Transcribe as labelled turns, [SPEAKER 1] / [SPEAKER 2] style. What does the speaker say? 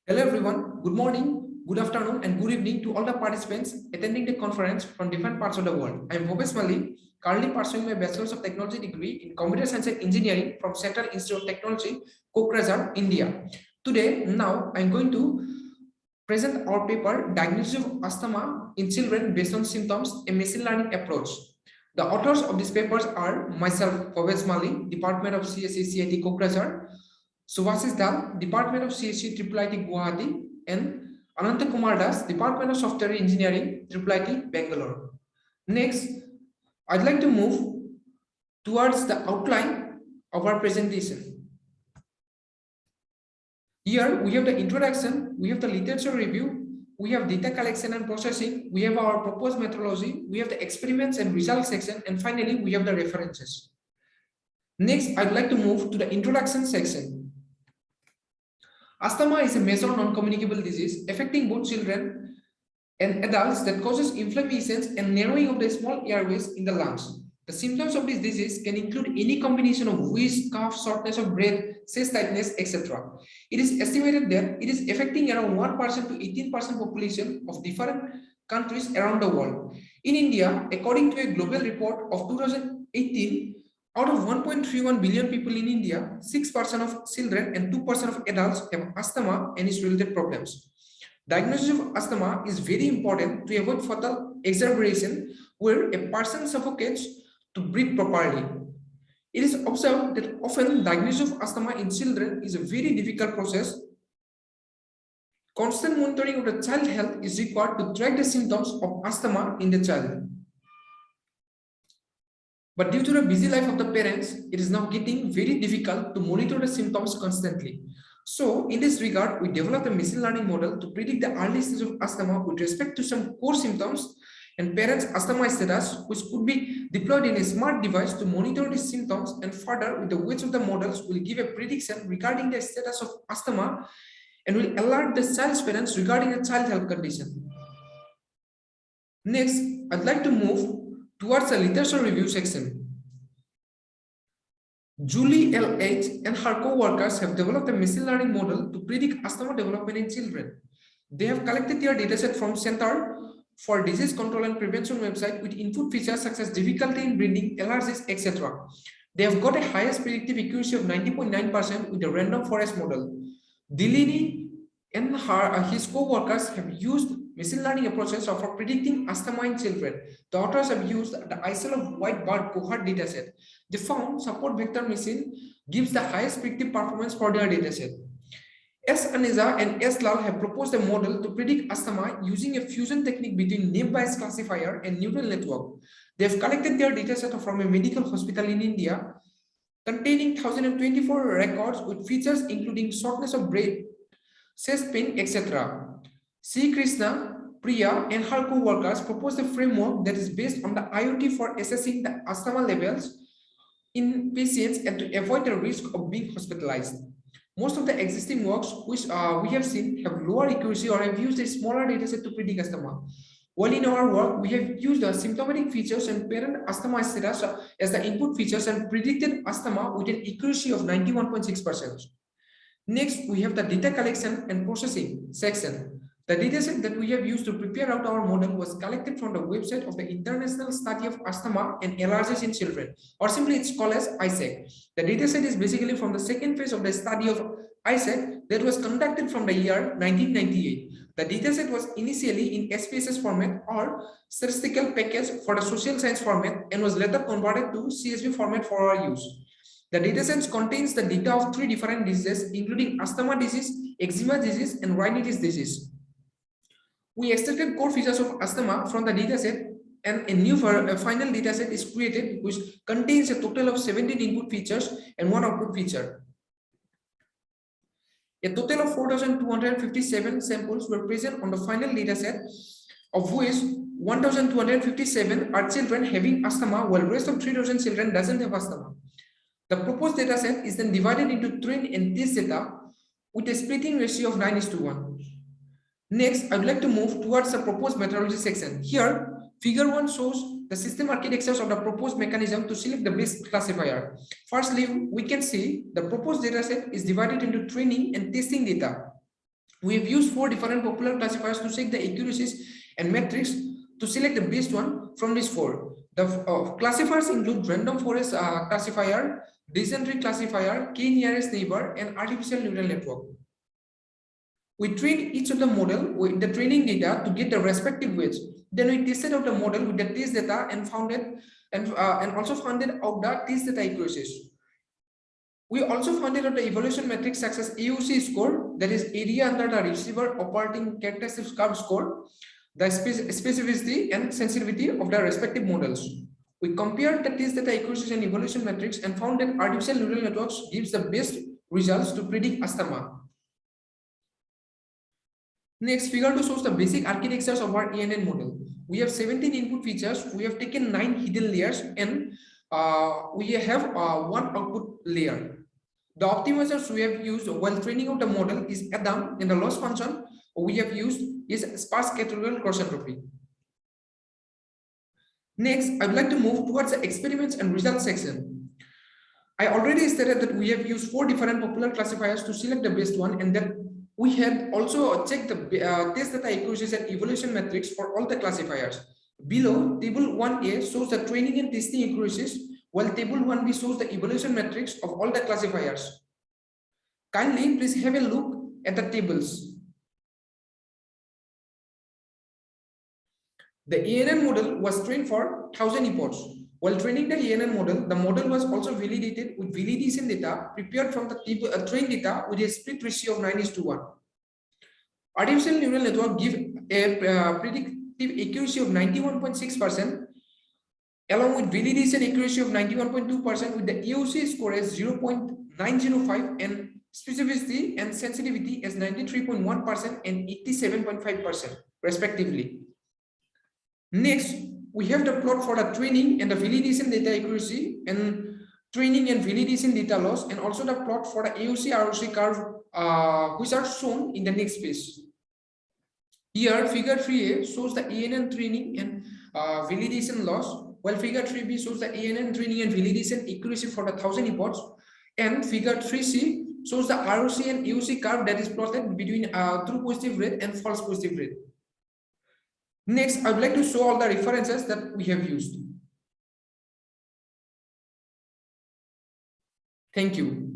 [SPEAKER 1] Hello everyone, good morning, good afternoon and good evening to all the participants attending the conference from different parts of the world. I am Bhopesh Mali, currently pursuing my Bachelor's of Technology degree in Computer Science and Engineering from Central Institute of Technology, Kokrajhar, India. Now I am going to present our paper Diagnosis of Asthma in Children Based on Symptoms, a Machine Learning Approach. The authors of these papers are myself, Bhopesh Mali, Department of CSE CIT Kokrajhar, Subhasis Dal, Department of CSC IIIT Guwahati, and Ananta Kumar Das, Department of Software Engineering, IIIT Bangalore. Next, I'd like to move towards the outline of our presentation. Here we have the introduction, we have the literature review, we have data collection and processing, we have our proposed methodology, we have the experiments and results section, and finally we have the references. Next, I'd like to move to the introduction section. Asthma is a major non-communicable disease affecting both children and adults that causes inflammations and narrowing of the small airways in the lungs. The symptoms of this disease can include any combination of wheeze, cough, shortness of breath, chest tightness, etc. It is estimated that it is affecting around 1% to 18% population of different countries around the world. In India, according to a global report of 2018, out of 1.31 billion people in India, 6% of children and 2% of adults have asthma and its related problems. Diagnosis of asthma is very important to avoid fatal exacerbation where a person suffocates to breathe properly. It is observed that often diagnosis of asthma in children is a very difficult process. Constant monitoring of the child health is required to track the symptoms of asthma in the child. But due to the busy life of the parents, it is now getting very difficult to monitor the symptoms constantly. So in this regard, we developed a machine learning model to predict the early stage of asthma with respect to some core symptoms and parents' asthma status, which could be deployed in a smart device to monitor these symptoms, and further with the weights of the models will give a prediction regarding the status of asthma and will alert the child's parents regarding the child health condition. Next, I'd like to move towards the literature review section. Julie L.H. and her co-workers have developed a machine learning model to predict asthma development in children. They have collected their dataset from Center for Disease Control and Prevention website with input features such as difficulty in breathing, allergies, etc. They have got a highest predictive accuracy of 90.9% with the random forest model. Delaney and his co-workers have used machine learning approaches for predicting asthma in children. The authors have used the ICL of white bird cohort dataset. They found support vector machine gives the highest predictive performance for their dataset. S. Aneza and S. Lal have proposed a model to predict asthma using a fusion technique between name bias classifier and neural network. They have collected their dataset from a medical hospital in India containing 1024 records with features including shortness of breath, chest pain, etc. C. Krishna, Priya, and her co-workers proposed a framework that is based on the IoT for assessing the asthma levels in patients and to avoid the risk of being hospitalized. Most of the existing works which we have seen have lower accuracy or have used a smaller dataset to predict asthma. While in our work, we have used the symptomatic features and parent asthma status as the input features and predicted asthma with an accuracy of 91.6%. Next, we have the data collection and processing section. The dataset that we have used to prepare out our model was collected from the website of the International Study of Asthma and Allergies in Children, or simply it's called as ISAC. The dataset is basically from the second phase of the study of ISAC that was conducted from the year 1998. The dataset was initially in SPSS format or statistical package for the social science format and was later converted to CSV format for our use. The dataset contains the data of 3 different diseases, including asthma disease, eczema disease, and rhinitis disease. We extracted core features of asthma from the dataset, and a new final dataset is created which contains a total of 17 input features and 1 output feature. A total of 4,257 samples were present on the final dataset, of which 1,257 are children having asthma, while the rest of 3,000 children doesn't have asthma. The proposed dataset is then divided into train and test data with a splitting ratio of 9:1. Next, I would like to move towards the proposed methodology section. Here, figure 1 shows the system architectures of the proposed mechanism to select the best classifier. Firstly, we can see the proposed dataset is divided into training and testing data. We have used 4 different popular classifiers to check the accuracies and metrics to select the best one from these 4. The classifiers include random forest classifier, dysentery classifier, k nearest neighbor, and artificial neural network. We trained each of the model with the training data to get the respective weights. Then we tested out the model with the test data and also found out the test data accuracies. We also found out the evaluation metrics such as AUC score, that is area under the receiver operating characteristics curve score, the specificity and sensitivity of the respective models. We compared the test data accuracies and evaluation metrics and found that artificial neural networks gives the best results to predict asthma. Next, figure 2 shows the basic architectures of our ANN model. We have 17 input features. We have taken 9 hidden layers and we have 1 output layer. The optimizers we have used while training out the model is Adam, and the loss function we have used is sparse categorical cross entropy. Next, I would like to move towards the experiments and results section. I already stated that we have used 4 different popular classifiers to select the best one, and that we had also checked the test data accuracies and evaluation metrics for all the classifiers. Below, table 1A shows the training and testing accuracies, while table 1B shows the evaluation metrics of all the classifiers. Kindly please have a look at the tables. The ANN model was trained for 1000 epochs. While training the ANN model, the model was also validated with validation data prepared from the table, trained data with a split ratio of 9:1. Artificial neural network give a predictive accuracy of 91.6%, along with validation accuracy of 91.2%, with the AUC score as 0.905 and specificity and sensitivity as 93.1% and 87.5% respectively. Next, we have the plot for the training and the validation data accuracy and training and validation data loss, and also the plot for the AUC ROC curve, which are shown in the next page. Here, figure 3A shows the ANN training and validation loss, while figure 3B shows the ANN training and validation accuracy for the 1000 epochs, and figure 3C shows the ROC and AUC curve that is plotted between true positive rate and false positive rate. Next, I would like to show all the references that we have used. Thank you.